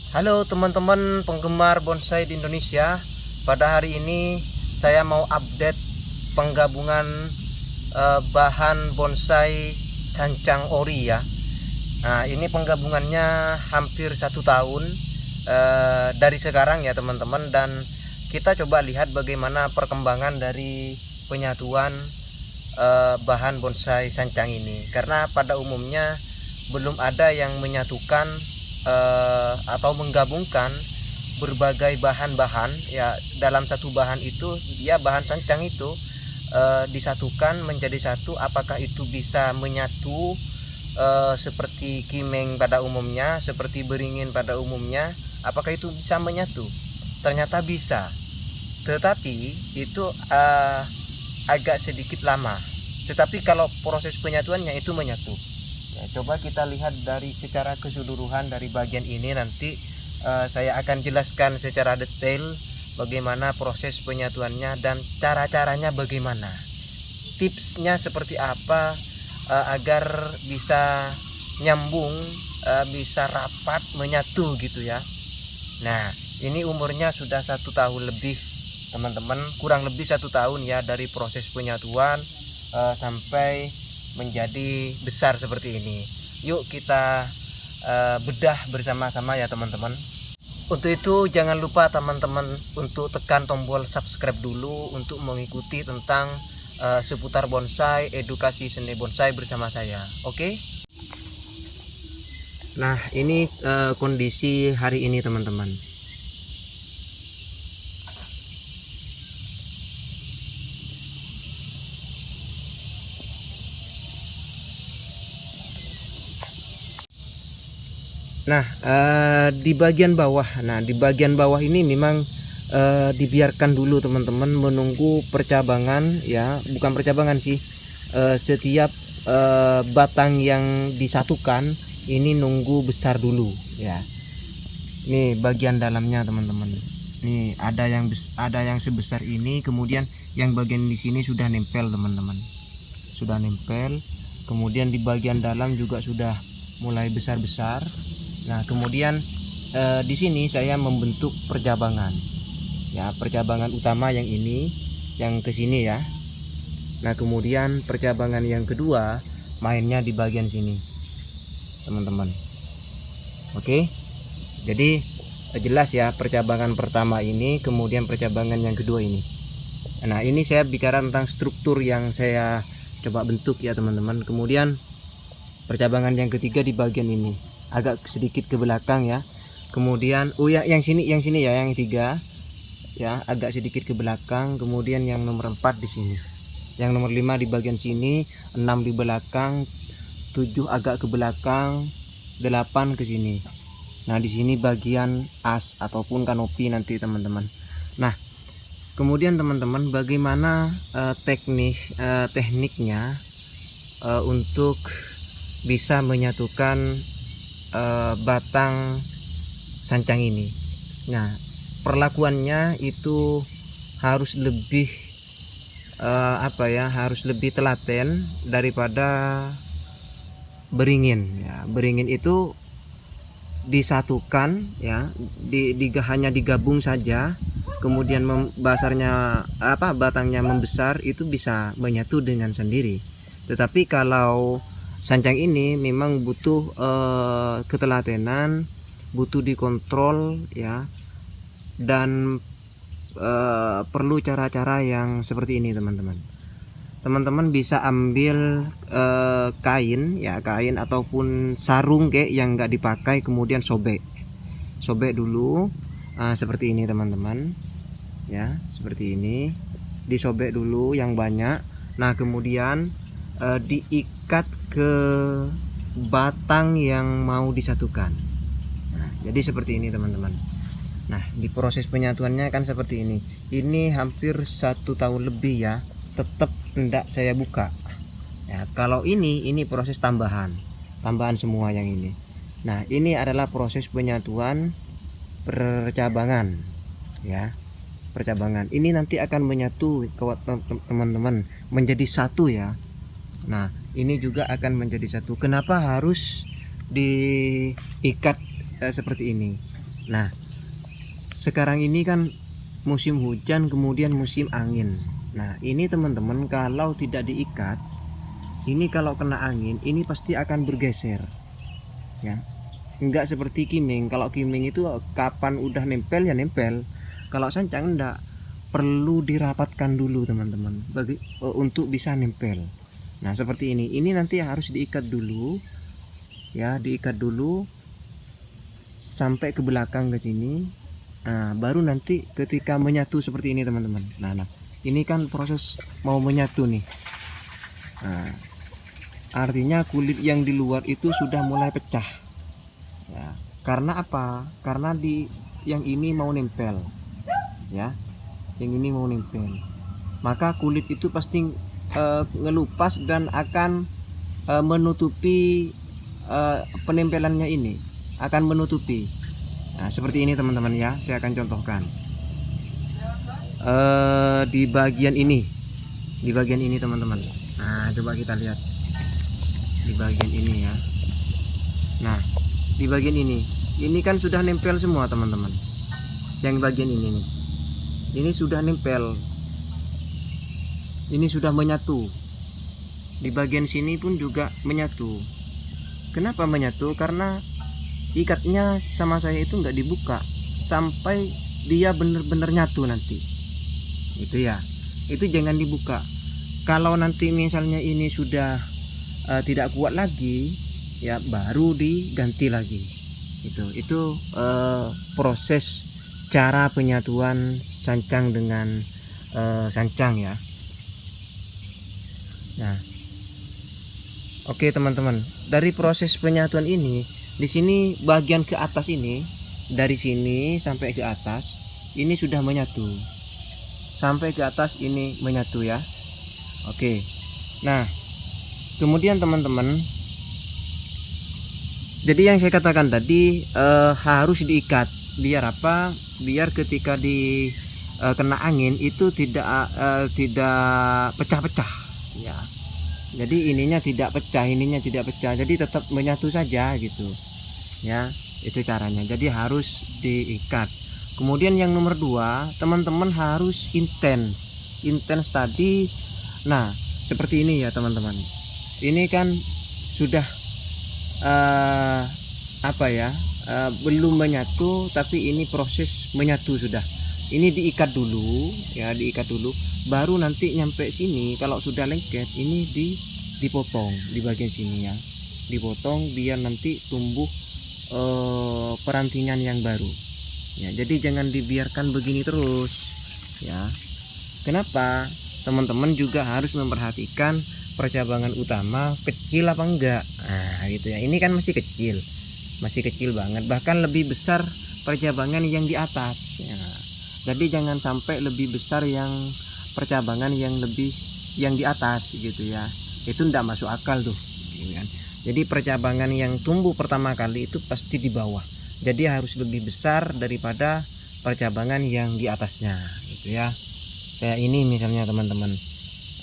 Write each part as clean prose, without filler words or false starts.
Halo teman-teman penggemar bonsai di Indonesia. Pada hari ini saya mau update penggabungan bahan bonsai sancang ori ya. Nah, ini penggabungannya hampir 1 tahun dari sekarang ya teman-teman, dan kita coba lihat bagaimana perkembangan dari penyatuan bahan bonsai sancang ini, karena pada umumnya belum ada yang menyatukan atau menggabungkan berbagai bahan-bahan ya dalam satu bahan itu. Ya, bahan sancang itu disatukan menjadi satu. Apakah itu bisa menyatu seperti kimeng pada umumnya, seperti beringin pada umumnya? Apakah itu bisa menyatu? Ternyata bisa, tetapi itu agak sedikit lama. Tetapi kalau proses penyatuannya itu menyatu. Ya, coba kita lihat dari secara keseluruhan dari bagian ini. Nanti saya akan jelaskan secara detail bagaimana proses penyatuannya dan cara-caranya bagaimana. Tipsnya seperti apa agar bisa nyambung, bisa rapat, menyatu gitu ya. Nah, ini umurnya sudah 1 tahun lebih teman-teman, kurang lebih 1 tahun ya, dari proses penyatuan sampai menjadi besar seperti ini. Yuk kita bedah bersama-sama ya teman-teman. Untuk itu jangan lupa teman-teman untuk tekan tombol subscribe dulu untuk mengikuti tentang seputar bonsai, edukasi seni bonsai bersama saya. Oke? Nah, ini kondisi hari ini teman-teman. Nah, di bagian bawah. Nah, di bagian bawah ini memang dibiarkan dulu teman-teman menunggu percabangan ya, bukan percabangan sih. Setiap batang yang disatukan ini nunggu besar dulu ya. Ini bagian dalamnya teman-teman. Nih ada yang sebesar ini, kemudian yang bagian di sini sudah nempel teman-teman. Sudah nempel. Kemudian di bagian dalam juga sudah mulai besar-besar. Nah, kemudian di sini saya membentuk percabangan. Ya, percabangan utama yang ini, yang ke sini ya. Nah, kemudian percabangan yang kedua mainnya di bagian sini, teman-teman. Oke. Jadi jelas ya, percabangan pertama ini, kemudian percabangan yang kedua ini. Nah, ini saya bicara tentang struktur yang saya coba bentuk ya, teman-teman. Kemudian percabangan yang ketiga di bagian ini, agak sedikit ke belakang ya. Kemudian yang sini ya, yang tiga ya, agak sedikit ke belakang. Kemudian yang nomor 4 di sini, yang nomor 5 di bagian sini, 6 di belakang, 7 agak ke belakang, 8 ke sini. Nah, di sini bagian as ataupun kanopi nanti teman-teman. Nah, kemudian teman-teman, bagaimana tekniknya untuk bisa menyatukan batang sancang ini. Nah, perlakuannya itu harus lebih harus lebih telaten daripada beringin ya. Beringin itu disatukan ya, hanya digabung saja, kemudian batangnya membesar, itu bisa menyatu dengan sendiri. Tetapi kalau sancang ini memang butuh ketelatenan, butuh dikontrol ya, dan perlu cara-cara yang seperti ini teman-teman. Teman-teman bisa ambil kain ataupun sarung kayak yang nggak dipakai, kemudian sobek dulu seperti ini teman-teman ya, seperti ini disobek dulu yang banyak. Nah, kemudian diikat ke batang yang mau disatukan. Nah, jadi seperti ini teman-teman. Nah, di proses penyatuannya kan seperti ini. Ini hampir 1 tahun lebih ya, tetap tidak saya buka ya. Kalau ini proses tambahan semua yang ini. Nah, ini adalah proses penyatuan percabangan ya. Percabangan ini nanti akan menyatu teman-teman menjadi satu ya. Nah, ini juga akan menjadi satu. Kenapa harus diikat seperti ini? Nah, sekarang ini kan musim hujan kemudian musim angin. Nah, ini teman-teman kalau tidak diikat, ini kalau kena angin ini pasti akan bergeser ya. Enggak seperti kiming. Kalau kiming itu kapan udah nempel ya nempel. Kalau sancang enggak, perlu dirapatkan dulu teman-teman untuk bisa nempel. Nah, seperti ini. Ini nanti harus diikat dulu ya, diikat dulu sampai ke belakang ke sini. Nah, baru nanti ketika menyatu seperti ini teman-teman. Nah, ini kan proses mau menyatu nih. Nah, artinya kulit yang di luar itu sudah mulai pecah ya. Karena apa? Karena yang ini mau nempel ya, yang ini mau nempel, maka kulit itu pasti ngelupas dan akan menutupi penempelannya, ini akan menutupi. Nah, seperti ini teman-teman ya, saya akan contohkan di bagian ini, teman-teman. Nah, coba kita lihat di bagian ini ya. Nah, di bagian ini kan sudah nempel semua teman-teman. Yang bagian ini nih, ini sudah nempel, ini sudah menyatu. Di bagian sini pun juga menyatu. Kenapa menyatu? Karena ikatnya sama saya itu nggak dibuka sampai dia benar-benar nyatu nanti. Itu ya, itu jangan dibuka. Kalau nanti misalnya ini sudah tidak kuat lagi ya, baru diganti lagi. Itu proses cara penyatuan sancang dengan sancang ya. Nah, oke teman-teman, dari proses penyatuan ini, di sini bagian ke atas ini, dari sini sampai ke atas ini sudah menyatu, sampai ke atas ini menyatu ya. Oke, nah kemudian teman-teman, jadi yang saya katakan tadi harus diikat. Biar apa? Biar ketika kena angin itu tidak pecah-pecah ya. Jadi ininya tidak pecah, jadi tetap menyatu saja gitu ya. Itu caranya, jadi harus diikat. Kemudian yang nomor 2, teman-teman harus intens tadi. Nah, seperti ini ya teman-teman, ini kan sudah belum menyatu, tapi ini proses menyatu sudah. Ini diikat dulu ya, baru nanti nyampe sini. Kalau sudah lengket, ini dipotong di bagian sini ya, dipotong biar nanti tumbuh perantingan yang baru ya. Jadi jangan dibiarkan begini terus ya. Kenapa? Teman-teman juga harus memperhatikan percabangan utama kecil apa enggak. Nah gitu ya, ini kan masih kecil banget, bahkan lebih besar percabangan yang di atas ya. Jadi jangan sampai lebih besar yang percabangan yang di atas gitu ya. Itu enggak masuk akal tuh gitu kan. Jadi percabangan yang tumbuh pertama kali itu pasti di bawah, jadi harus lebih besar daripada percabangan yang di atasnya gitu ya. Kayak ini misalnya teman-teman.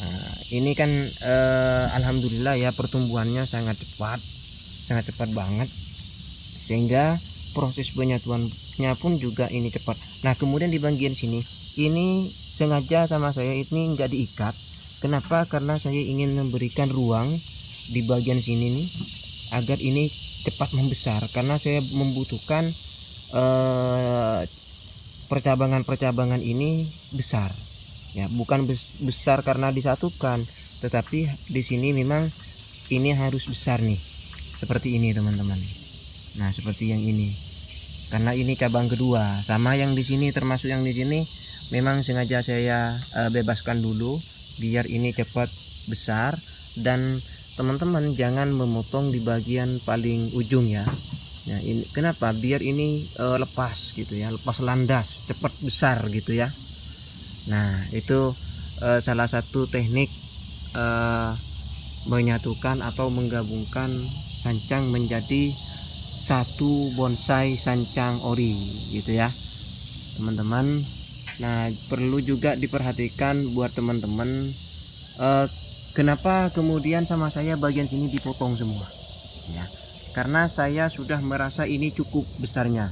Nah, ini kan alhamdulillah ya, pertumbuhannya sangat cepat banget, sehingga proses penyatuannya pun juga ini cepat. Nah, kemudian di bagian sini ini sengaja sama saya ini enggak diikat. Kenapa? Karena saya ingin memberikan ruang di bagian sini nih agar ini cepat membesar, karena saya membutuhkan percabangan ini besar ya, bukan besar karena disatukan, tetapi di sini memang ini harus besar nih, seperti ini teman-teman. Nah, seperti yang ini, karena ini cabang kedua, sama yang di sini, termasuk yang di sini memang sengaja saya bebaskan dulu biar ini cepat besar. Dan teman-teman jangan memotong di bagian paling ujung ya. Nah, ini kenapa? Biar ini lepas gitu ya, lepas landas, cepat besar gitu ya. Nah, itu salah satu teknik menyatukan atau menggabungkan sancang menjadi satu bonsai sancang ori gitu ya teman-teman. Nah, perlu juga diperhatikan buat teman-teman, kenapa kemudian sama saya bagian sini dipotong semua ya, karena saya sudah merasa ini cukup besarnya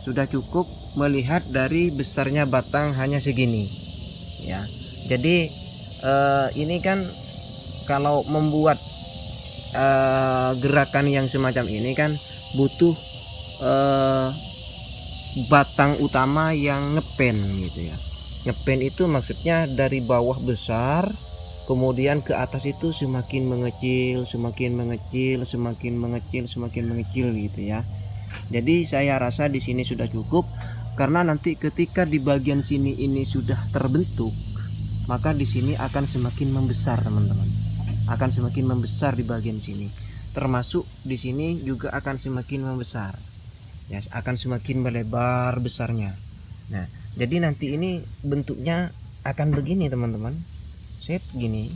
sudah cukup melihat dari besarnya batang hanya segini ya. Jadi ini kan kalau membuat gerakan yang semacam ini kan butuh batang utama yang ngepen gitu ya. Ngepen itu maksudnya dari bawah besar, kemudian ke atas itu semakin mengecil, semakin mengecil, semakin mengecil, semakin mengecil gitu ya. Jadi saya rasa di sini sudah cukup, karena nanti ketika di bagian sini ini sudah terbentuk, maka di sini akan semakin membesar teman-teman. Akan semakin membesar di bagian sini. Termasuk di sini juga akan semakin membesar. Ya, akan semakin melebar besarnya. Nah, jadi nanti ini bentuknya akan begini teman-teman. Set gini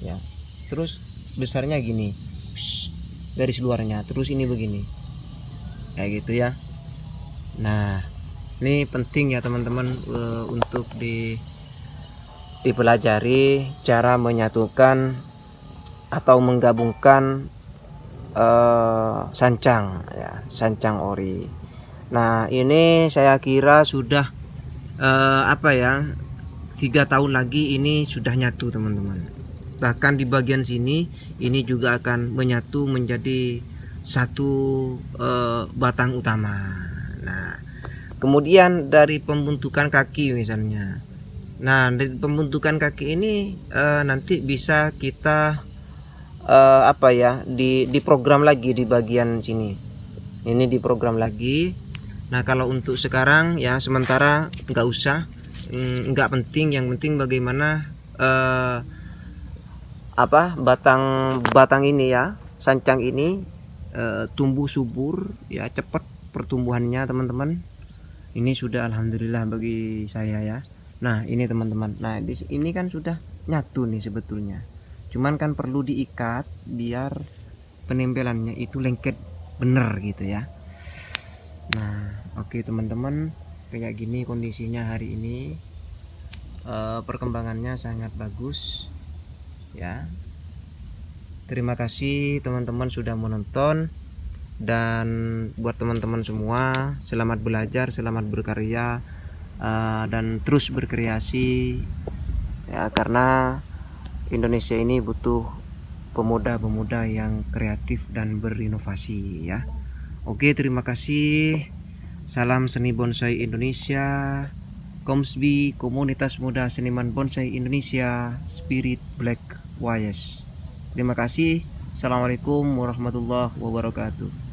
ya. Terus besarnya gini. Garis luarnya, terus ini begini. Kayak gitu ya. Nah, ini penting ya teman-teman untuk dipelajari cara menyatukan atau menggabungkan sancang ya, sancang ori. Nah, ini saya kira sudah 3 tahun lagi ini sudah nyatu teman-teman. Bahkan di bagian sini ini juga akan menyatu menjadi satu batang utama. Nah, kemudian dari pembentukan kaki misalnya. Nah, dari pembentukan kaki ini nanti bisa kita diprogram lagi di bagian sini. Ini diprogram lagi. Nah, kalau untuk sekarang ya sementara nggak usah, nggak penting. Yang penting bagaimana batang ini ya, sancang ini tumbuh subur ya, cepat pertumbuhannya teman-teman. Ini sudah alhamdulillah bagi saya ya. Nah, ini teman-teman. Nah, ini kan sudah nyatu nih sebetulnya. Cuman kan perlu diikat biar penempelannya itu lengket bener gitu ya. Nah, oke teman-teman, kayak gini kondisinya hari ini. Perkembangannya sangat bagus ya. Terima kasih teman-teman sudah menonton, dan buat teman-teman semua selamat belajar, selamat berkarya, dan terus berkreasi ya, karena Indonesia ini butuh pemuda-pemuda yang kreatif dan berinovasi ya. Oke, terima kasih. Salam seni bonsai Indonesia. Komsbi, Komunitas Muda Seniman Bonsai Indonesia, Spirit Black Wires. Terima kasih. Assalamualaikum warahmatullahi wabarakatuh.